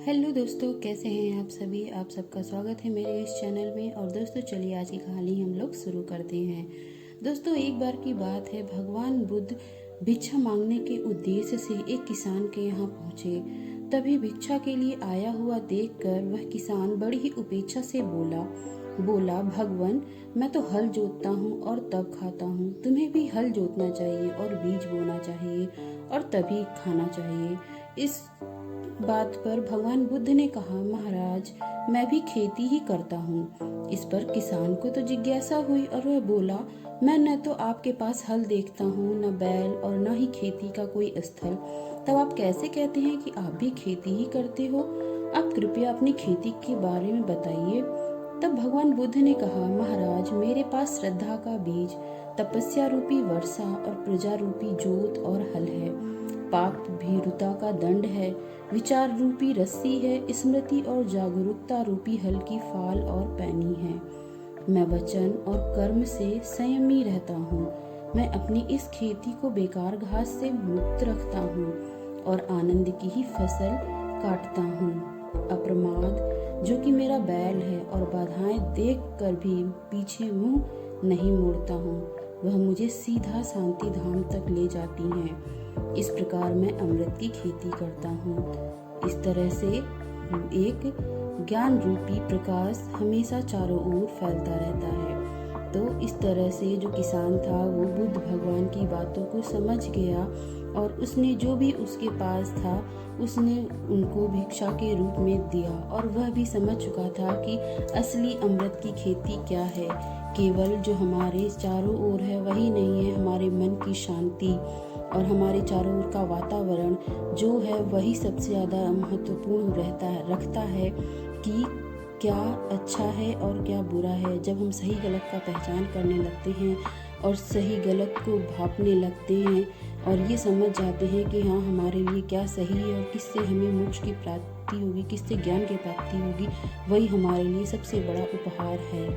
Hello दोस्तों, कैसे हैं आप सभी। आप सबका स्वागत है मेरे इस चैनल में। और दोस्तों चलिए आज की कहानी हम लोग शुरू करते हैं। दोस्तों एक बार की बात है, भगवान बुद्ध भिक्षा मांगने के उद्देश्य से एक किसान के यहाँ पहुँचे। तभी भिक्षा के लिए आया हुआ देखकर वह किसान बड़ी ही उपेक्षा से बोला भगवान, मैं तो हल जोतता हूँ और तब खाता हूँ। तुम्हें भी हल जोतना चाहिए और बीज बोना चाहिए और तभी खाना चाहिए। इस बात पर भगवान बुद्ध ने कहा, महाराज मैं भी खेती ही करता हूँ। इस पर किसान को तो जिज्ञासा हुई और वह बोला, मैं न तो आपके पास हल देखता हूँ, न बैल और न ही खेती का कोई स्थल, तब आप कैसे कहते हैं कि आप भी खेती ही करते हो। आप कृपया अपनी खेती के बारे में बताइए। तब भगवान बुद्ध ने कहा, महाराज मेरे पास श्रद्धा का बीज, तपस्या रूपी वर्षा और प्रजा रूपी जोत और हल है। पाप भीरुता का दंड है, विचार रूपी रस्सी है, स्मृति और जागरूकता रूपी हल की फाल और पैनी है। मैं वचन और कर्म से संयमी रहता हूँ। मैं अपनी इस खेती को बेकार घास से मुक्त रखता हूँ और आनंद की ही फसल काटता हूँ। अप्रमाद जो कि मेरा बैल है और बाधाएं देख कर भी पीछे मुंह नहीं मोड़ता हूँ, वह मुझे सीधा शांति धाम तक ले जाती हैं। इस प्रकार मैं अमृत की खेती करता हूँ। इस तरह से एक ज्ञान रूपी प्रकाश हमेशा चारों ओर फैलता रहता है। तो इस तरह से जो किसान था वो बुद्ध भगवान की बातों को समझ गया और उसने जो भी उसके पास था उसने उनको भिक्षा के रूप में दिया। और वह भी समझ चुका था कि असली अमृत की खेती क्या है। केवल जो हमारे चारों ओर है वही नहीं है, हमारे मन की शांति और हमारे चारों ओर का वातावरण जो है वही सबसे ज़्यादा महत्वपूर्ण रखता है कि क्या अच्छा है और क्या बुरा है। जब हम सही गलत का पहचान करने लगते हैं और सही गलत को भांपने लगते हैं और ये समझ जाते हैं कि हाँ हमारे लिए क्या सही है और किससे हमें मोक्ष की प्राप्ति होगी, किससे ज्ञान की प्राप्ति होगी, वही हमारे लिए सबसे बड़ा उपहार है।